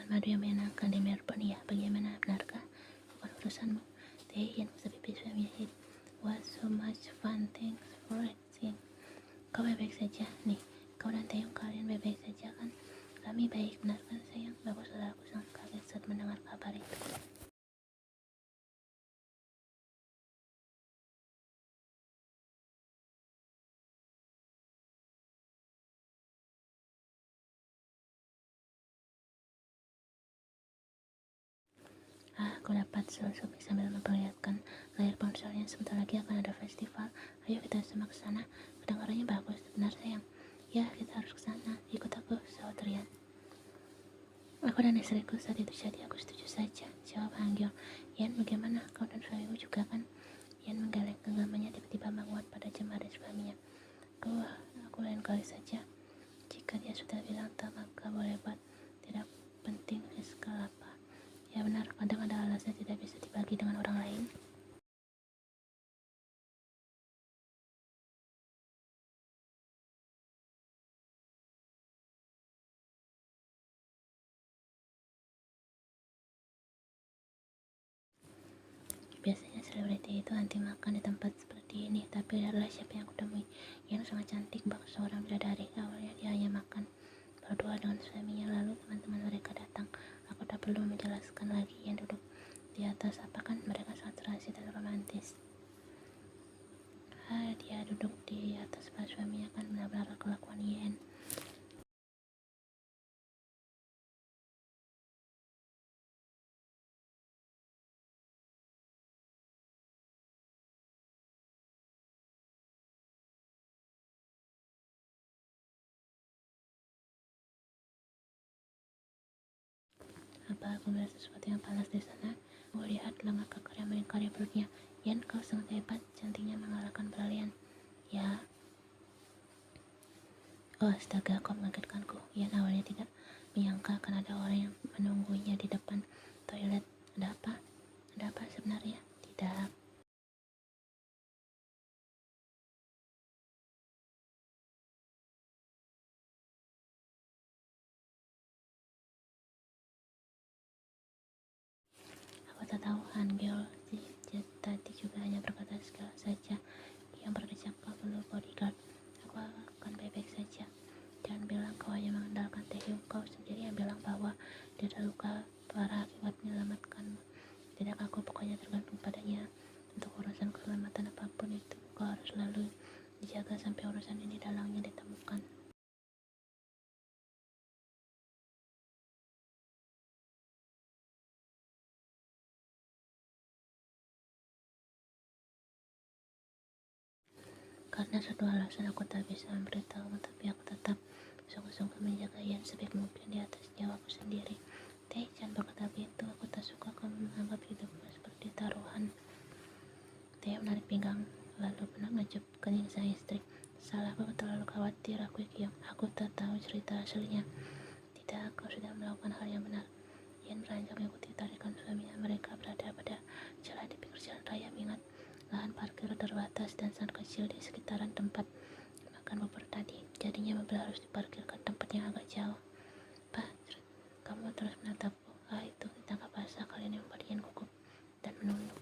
madu yang menyenangkan di Melbourne ya, bagaimana, benarkah? Bukan urusanmu. Taehyun bersabit suaminya. It was so much fun, thanks for asking. Kau baik-baik saja? Nih, kau dan Taehyun kalian baik-baik saja kan? Kami baik, benarkah sayang? Baguslah, aku sangat kaget saat mendengar kabar itu. Aku dapat selesai sambil memperlihatkan layar ponselnya. Sebentar lagi akan ada festival. Ayo kita sama ke sana. Kedengarannya bagus, benar sayang? Ya, kita harus ke sana. Ikut aku, sahut Rian. Aku dan istriku saat itu jadi aku setuju saja, jawab Hanggil. Yan, bagaimana? Kau dan suamimu juga kan? Yan menggeleng genggamannya, tiba-tiba menguat pada jemari suaminya. Aku lain kali saja. Jika dia sudah bilang tak, maka boleh buat. Tidak penting fiskal apa. Ya benar, kadang ada alasan tidak bisa dibagi dengan orang lain. Biasanya selebriti itu anti makan di tempat seperti ini, tapi adalah siapa yang kutemui. Yang sangat cantik, bak seorang bidadari. Awalnya dia hanya makan berdua dengan suaminya, lalu teman-teman mereka datang. Aku tak perlu menjelaskan lagi. Yang duduk di atas apa kan, mereka sangat serasi dan romantis. Dia duduk di atas pas suaminya kan, benar-benar kelakuan Yen. Apa aku melihat sesuatu yang panas di sana? Aku lihat lengan kekar yang melingkari perutnya. Yen, kau sangat hebat, cantiknya mengalahkan berlian. Ya. Oh astaga, kau mengagetkanku. Yen awalnya tidak menyangka akan ada orang yang menunggunya di depan toilet. Ada apa? Ada apa sebenarnya? Tidak. Aku tak tahu. Hangul tadi juga hanya berkata segala saja. Yang berkecak kau perlu bodyguard. Aku akan baik-baik saja. Jangan bilang kau hanya mengandalkan Taehyung. Kau sendiri yang bilang bahwa dia ada luka parah akibat menyelamatkanmu. Tidak, aku pokoknya tergantung padanya. Untuk urusan keselamatan apapun itu, kau harus selalu dijaga sampai urusan ini dalangnya ditemukan. Karena satu alasan aku tak bisa memberitahumu, tapi aku tetap sungguh-sungguh menjaga Yan sebaik mungkin di atas nyawaku sendiri. Teh, jangan berkata begitu. Aku tak suka kamu menganggap hidupku seperti taruhan. Teh menarik pinggang, lalu menunjuk kening sang istri. Salah, aku terlalu khawatir. Aku tak tahu cerita aslinya. Tidak, kau sudah melakukan hal yang benar. Yan beranjak mengikuti tarikan suaminya. Mereka berada pada jalan di pinggir jalan raya. Ingat, lahan parkir terbatas dan sangat kecil di sekitaran tempat makan bubur tadi. Jadinya mobil harus diparkir ke tempat yang agak jauh. Pak, kamu terus menatapku. Itu ditangkap basah kalian yang membuat Yan gugup dan menunduk.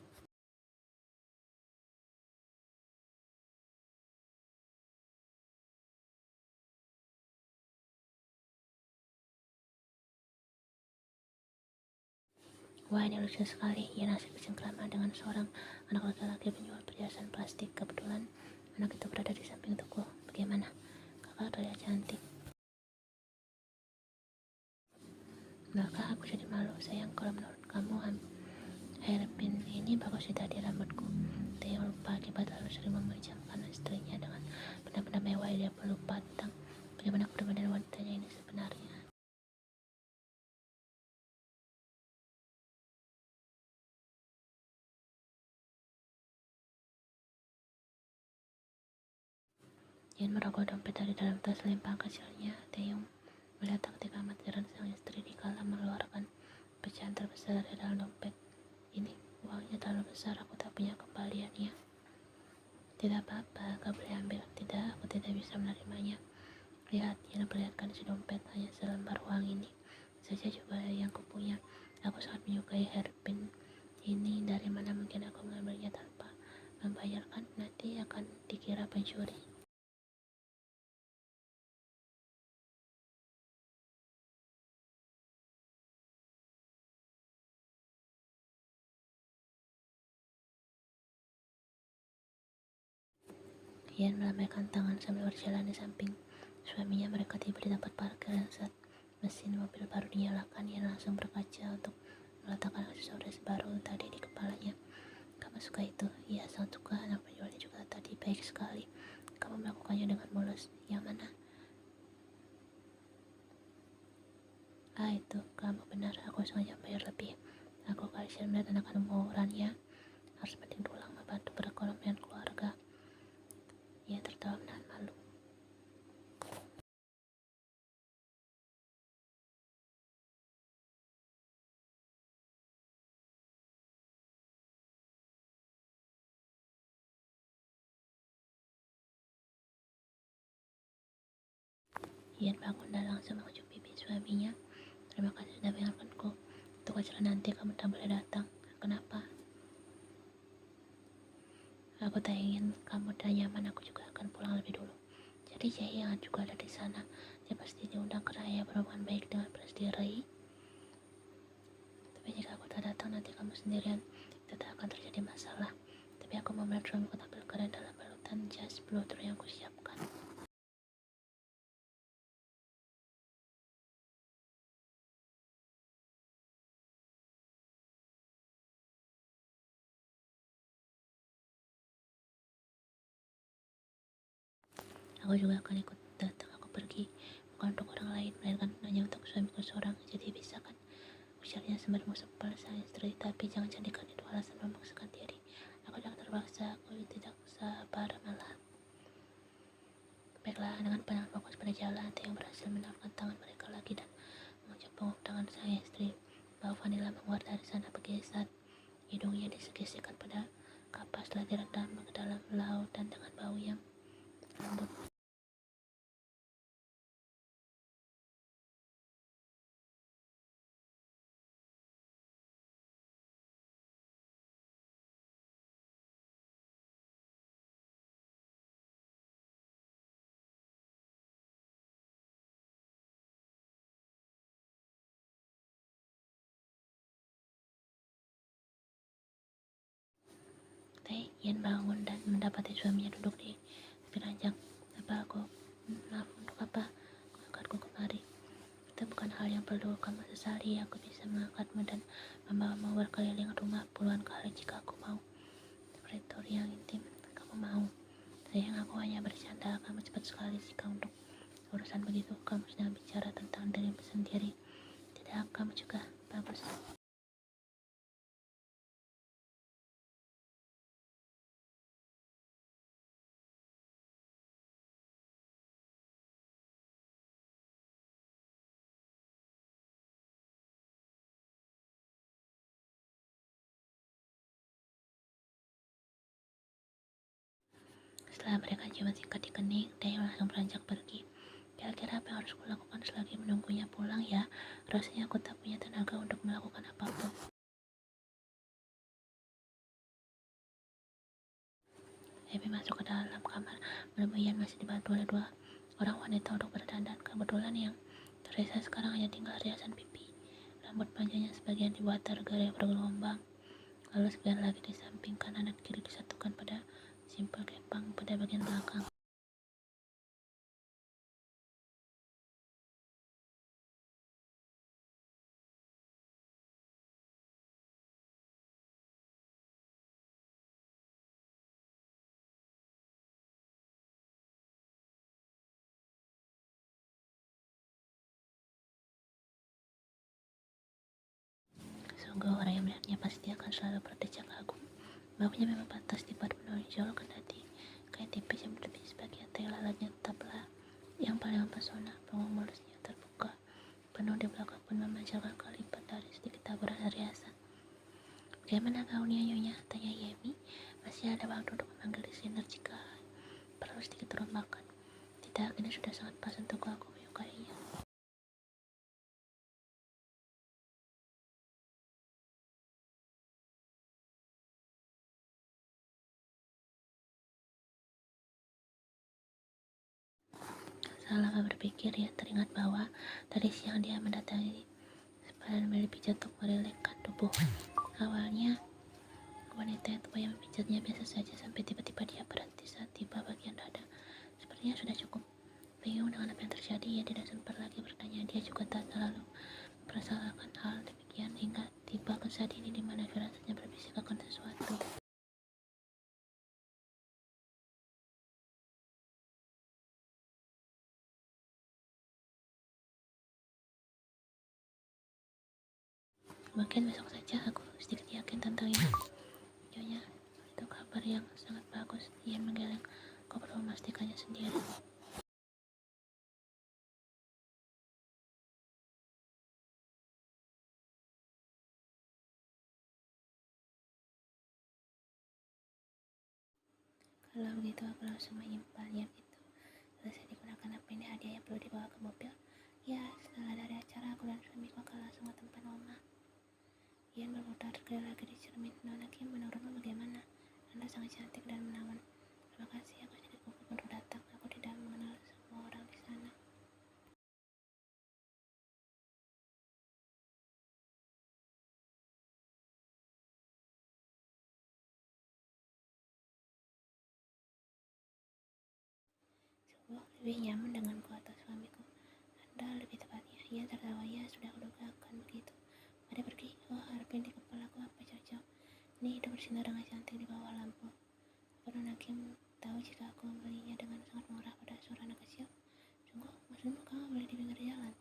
Wah, ini lucu sekali. Yan asik bercengkrama dengan seorang anak laki-laki penjual perhiasan plastik. Kebetulan anak itu berada di samping toko. Bagaimana? Kakak terlihat cantik. Maka aku jadi malu, sayang. Kalau menurut kamu hairpin ini bagus tidak di rambutku? Theo lupa akibat terlalu sering memejamkan istrinya dengan benda-benda mewah. Dia lupa tentang bagaimana kepribadian wanitanya ini sebenarnya. Yan merogoh dompet dari dalam tas lempang kecilnya. Theo melihat taktik amatiran sang istri dikala mengeluarkan pecahan terbesar dari dalam dompet. Ini uangnya terlalu besar, aku tak punya kembaliannya. Tidak apa-apa, kau boleh ambil. Tidak, aku tidak bisa menerimanya. Lihat, Yan memperlihatkan si dompet, hanya selembar uang ini saja juga yang dikira pencuri. Ian melambaikan tangan sambil berjalan di samping suaminya. Mereka tiba di tempat parkir dan saat mesin mobil baru dinyalakan, Ian langsung berkaca untuk meletakkan aksesoris baru tadi di kepalanya. Kamu suka itu? Iya, sangat suka. Anak penjualnya juga tadi baik sekali. Kamu melakukannya dengan mulus. Yang mana? Itu. Kamu benar. Aku sengaja bayar lebih. Aku kasihan melihat anak umurannya harus penting tulang membantu perekonomian keluarga. Ia tertawa menahan malu. Ian bangun dan langsung mengunjung pipi suaminya. Terima kasih sudah mengingatkanku. Untuk acara nanti kamu tak boleh datang. Kenapa? Aku tak ingin kamu tak nyaman. Aku juga akan pulang lebih dulu. Jadi Jae juga ada di sana. Dia pasti diundang karena ia berhubungan baik dengan Presiden Ray. Tapi jika aku tak datang, nanti kamu sendirian. Itu tak akan terjadi masalah. Tapi aku mau melihat suamiku tampil keren dalam balutan jas bluder yang kusiapkan. Aku juga akan ikut datang. Aku pergi bukan untuk orang lain, melainkan hanya untuk suamiku seorang. Jadi bisa kan? Ujarnya sembari menusuk kepala sang istri. Tapi jangan jadikan itu alasan memaksakan diri. Aku jangan terpaksa. Aku tidak sabar malah. Baiklah, dengan pandangan fokus pada jalan, yang berhasil menawarkan tangan mereka lagi dan mengajak punggung tangan sang istri. Bau vanila menguat dari sana bergeser. Hidungnya disegeskan pada kapas setelah direndam ke dalam laut dan dengan bau yang lembut. Ian bangun dan mendapati suaminya duduk di tepi ranjang. Maaf, untuk apa kau angkatku kemari? Itu bukan hal yang perlu kamu sesali. Aku bisa mengangkatmu dan membawamu berkeliling rumah puluhan kali jika aku mau. Seperti yang intim, kamu mau? Sayang, aku hanya bercanda. Kamu cepat sekali jika untuk urusan begitu. Kamu sedang bicara tentang dirimu sendiri. Tidak, kamu juga. Bagus. Setelah mereka ciuman singkat di kening, Taeyong langsung beranjak pergi. Kira-kira apa yang harus kulakukan selagi menunggunya pulang ya? Rasanya aku tak punya tenaga untuk melakukan apapun. Amy masuk ke dalam kamar menemui Ian masih dibantu oleh dua orang wanita untuk berdandan. Kebetulan yang tersisa sekarang hanya tinggal riasan pipi. Rambut panjangnya sebagian dibuat tergerai bergelombang, lalu sebagian lagi di samping kanan dan kiri disatukan pada simpul kepang pada bagian belakang. Sungguh orang yang melihatnya pasti akan selalu berdecak kagum. Baunya memang pantas dibuat menonjol, kendati kain tipis yang berlebih sebagian tai lalatnya tetaplah yang paling mempesona. Punggung mulusnya terbuka penuh di belakang pun memancarkan kelipat dari sedikit taburan riasan. Bagaimana gaunnya Nyonya? Tanya Yemi. Masih ada waktu untuk memanggil desainer jika perlu sedikit rombakan. Tidak, ini sudah sangat pas untuk aku menyukainya. salah berpikir, dia teringat bahwa tadi siang dia mendatangi spa dan membeli pijat untuk merilekkan tubuh. Awalnya wanita itu yang memijatnya biasa saja sampai tiba-tiba dia berhenti saat tiba bagian dada. Sepertinya sudah cukup. Bingung dengan apa yang terjadi, ia tidak sempat lagi bertanya. Dia juga tak terlalu merasakan hal demikian hingga tiba ke saat ini di mana firasatnya berbisik akan sesuatu. Mungkin besok saja, aku sedikit yakin tentang ini. Nyonya, itu kabar yang sangat bagus. Ia menggeleng. Kau perlu memastikannya sendiri. Kalau begitu, aku langsung menyimpan yang itu. Selesai digunakan apa ini hadiah yang perlu dibawa ke mobil? Ya, setelah dari acara, aku dan suamiku akan langsung ke tempat Oma. Ian berputar sekali lagi di cermin. Nona Kim, menurutmu bagaimana? Anda sangat cantik dan menawan. Terima kasih, aku sedikit gugup untuk datang. Aku tidak mengenal semua orang di sana. Sungguh lebih nyaman denganku atau suamiku. Anda lebih tepatnya. Ia tertawa. Ya, sudah kuduga akan begitu. Mari pergi. Oh, harapin di kepalaku apa cocok. Ini hidup bersinar dengan cantik di bawah lampu. Apa Nona Kim tahu jika aku membelinya dengan sangat murah pada seorang anak kecil? Sungguh, maksudmu kamu beli di pinggir jalan?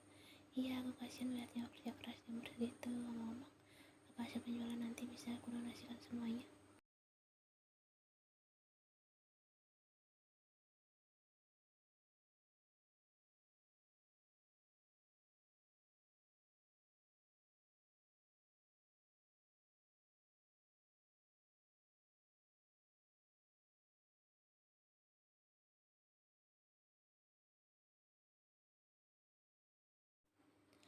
Iya, aku kasihan melihatnya kerja keras dan begitu. Ngomong-ngomong, apa hasil penjualan nanti bisa aku donasikan semuanya?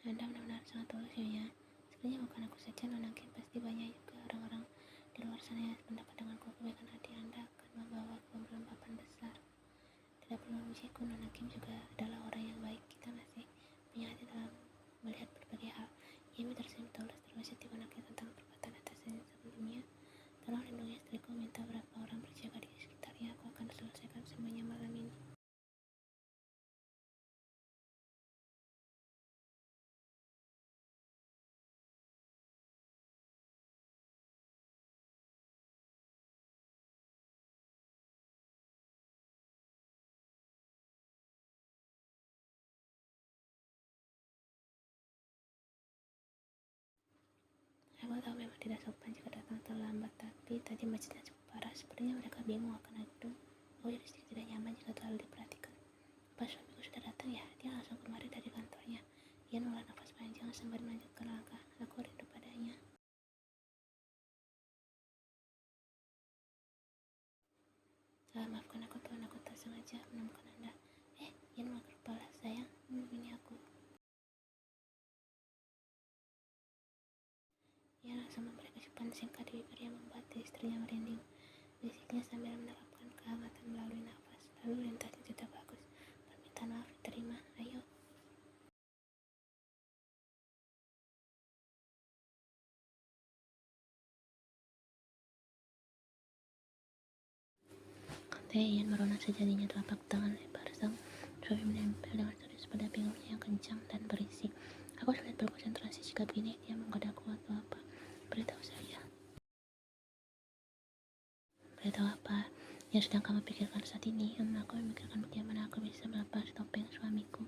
Anda benar-benar sangat tulus ya. Sebenarnya bukan aku saja, Nona Kim, pasti banyak juga orang-orang di luar sana yang pendapat denganku. Kebaikan hati Anda akan membawa ke bulan papan besar. Tidak perlu memujiku, Nona Kim juga adalah orang yang baik. Kita masih punya hati dalam melihat berbagai hal. Yemi tersenyum tulus, termasuk Nona Kim tentang perbuatan atasnya sebelumnya. Tolong lindungi istriku, minta berapa orang berjaga di sekitarnya. Aku akan selesaikan semuanya malam ini. Aku tahu memang tidak sopan jika datang terlambat, tapi tadi macetnya cukup parah. Sepertinya mereka bingung akan itu. Aku jadi sedikit tidak nyaman jika terlalu diperhatikan. Pas suamiku sudah datang ya, dia langsung kemari dari kantornya. Ia mengeluarkan nafas panjang sambil melanjutkan langkah. Aku rindu padanya. Maafkan aku Tuhan, aku tak sengaja menemukan Anda. Ian mengangkat kepala. Sayang, ini aku. Ia langsung memberi kecupan singkat di bibir yang membuat istrinya merinding. Bisiknya sambil menerapkan kehangatan melalui nafas. Lalu lintasnya tidak bagus. Permintaan maaf diterima. Ayo. Ian merona sejadinya telapak tangan lebar sang suami menempel dengan serius pada pinggangnya yang kencang dan berisik. Aku sulit berkonsentrasi jika begini. Dia menggodaku atau apa? Beritahu saya. Beritahu apa yang sedang kamu pikirkan saat ini? Aku memikirkan bagaimana aku bisa melepas topeng suamiku.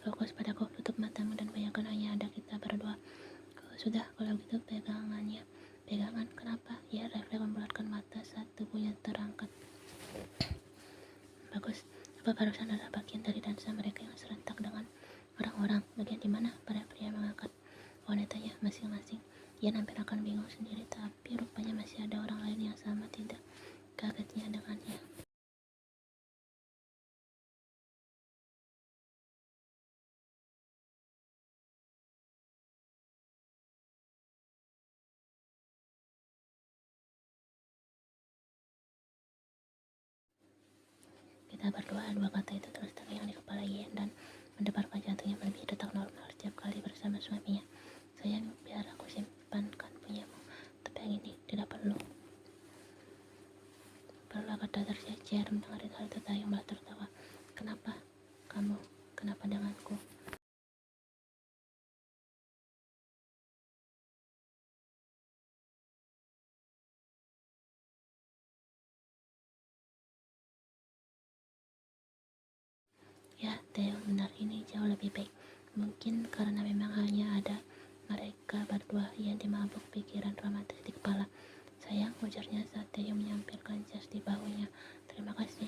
Fokus padaku, tutup matamu dan bayangkan hanya ada kita berdua. Sudah, kalau gitu pegangan. Kenapa? Ia refleks membulatkan mata saat tubuhnya terangkat. Bagus. Apa barusan adalah bagian dari dansa mereka yang serentak dengan orang-orang? Bagian di mana? Para pria mengangkat wanitanya masing-masing. Ia hampir akan bingung sendiri, tapi rupanya masih ada orang lain yang sama tidak kagetnya dengannya. Kita berdoa, dua kata itu terus terngiang di kepala Yen dan mendebarkan jantungnya melebihi detak normal setiap kali bersama suaminya. Sayang, biar aku simpankan punyamu, tapi yang ini tidak perlu. Perlu kata tercecer mendengar hal itu. Taeyong malah tertawa. Kenapa? Kamu? Kenapa denganku? Ya, Taeyong, benar, ini jauh lebih baik. Mungkin karena memang hanya ada mereka berdua yang dimabuk pikiran romantis di kepala. Sayang, ujarnya saat Taeyong menyampirkan jas di bahunya. Terima kasih.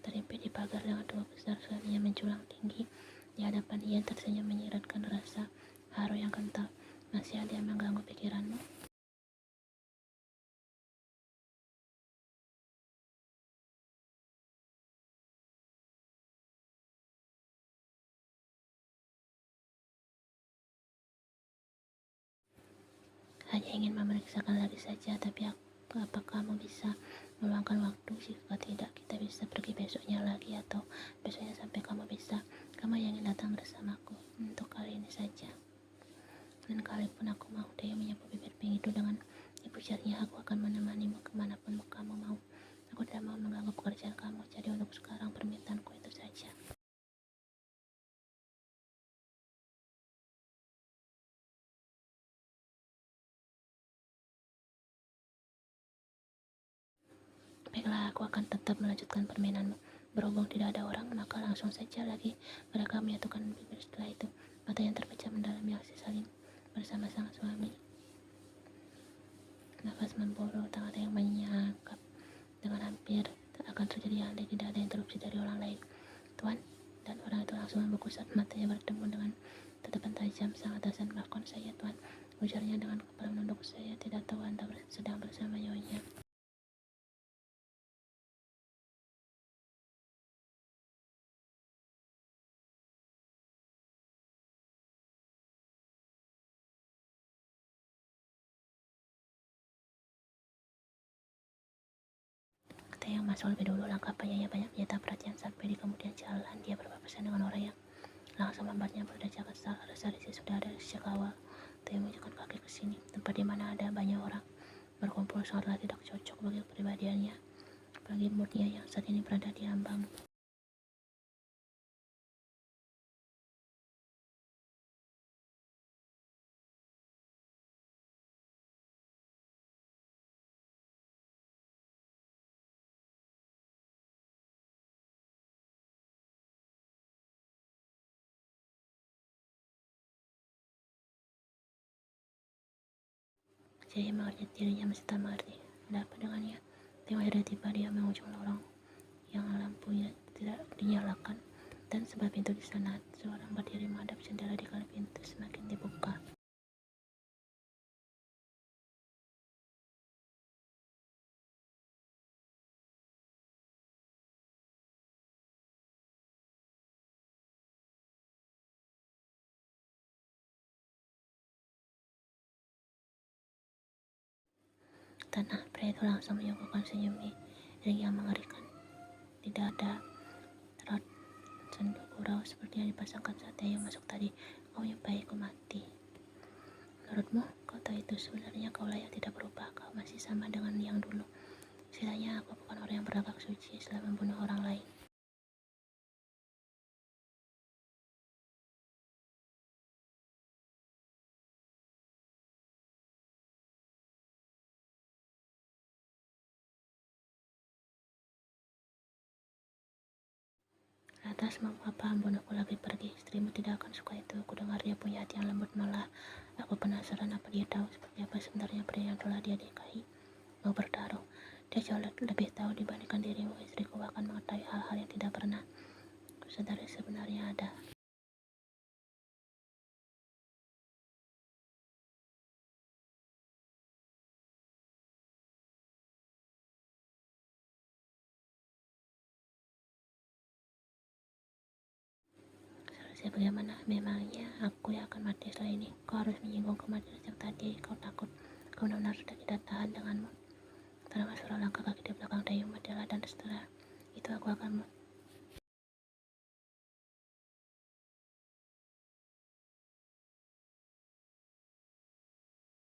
Terimpit di pagar dengan dua besar suaminya menjulang tinggi di hadapan Ian tersenyum menyiratkan rasa haru yang kental. Masih ada yang mengganggu pikiranmu? Hanya ingin memeriksakan lagi saja, tapi apa kamu bisa meluangkan waktu? Jika tidak, kita bisa pergi besoknya lagi atau besoknya sampai kamu bisa. Kamu yang ingin datang bersamaku untuk kali ini saja. Dan kalipun aku mau, dia menyapu bibir Pink itu dengan ibu jarinya. Aku akan menemanimu kemanapun kamu mau. Aku tidak mau mengganggu pekerjaan kamu, jadi untuk sekarang permintaanku itu saja. Baiklah, aku akan tetap melanjutkan permainanmu. Berhubung tidak ada orang, maka langsung saja lagi mereka menyatukan bibir. Setelah itu, mata yang terpecah mendalami aksi saling bersama sang suami. Nafas memburu, tangan yang menyangkap dengan hampir tak akan terjadi andai tidak ada interupsi dari orang lain. Tuan, dan orang itu langsung membeku saat matanya bertemu dengan tatapan tajam sang atasan. Maafkan saya, Tuan, ujarnya dengan kepala menunduk. Saya tidak tahu Anda sedang bersama nyonya. Kata yang masuk lebih dulu, langkah penyanyi banyak menyita perhatian sampai di kemudian jalan. Dia berpapasan dengan orang yang langsung membuatnya berdecak kesal. Rasa risih sudah ada sejak awal. Dia menunjukkan kaki ke sini, tempat di mana ada banyak orang berkumpul sangatlah tidak cocok bagi kepribadiannya, bagi moodnya yang saat ini berada di ambang. Jadi mengerti dirinya masih tak mengerti. Ada apa dengannya? Tengok sudah tiba dia mengujung lorong yang lampunya tidak dinyalakan, dan sebelah pintu di sana seorang berdiri menghadap jendela. Di kala pintu semakin dibuka, tanah pria itu langsung menyuguhkan senyum miring yang mengerikan. Tidak ada rot sendok gurau seperti yang dipasangkan saat dia masuk tadi. Kau menyupai ku mati. Menurutmu, kau tahu itu sebenarnya kaulah yang tidak berubah. Kau masih sama dengan yang dulu. Setidaknya aku bukan orang yang berlagak suci setelah membunuh orang lain. Lantas mau apa membunuhku lagi pergi? Istrimu tidak akan suka itu. Aku dengar dia punya hati yang lembut, malah aku penasaran apa dia tahu seperti apa sebenarnya pria yang telah dia nikahi. Mau bertaruh. Dia jauh lebih tahu dibandingkan dirimu. Istriku akan mengetahui hal-hal yang tidak pernah kusadari sebenarnya ada. Sebagaimana memangnya aku yang akan mati setelah ini. Kau harus menyinggung kematian sejak tadi. Kau takut. Kau benar-benar sudah tidak tahan denganmu. Terdengar suara langkah kaki di belakang dayung Madela dan setelah itu aku akan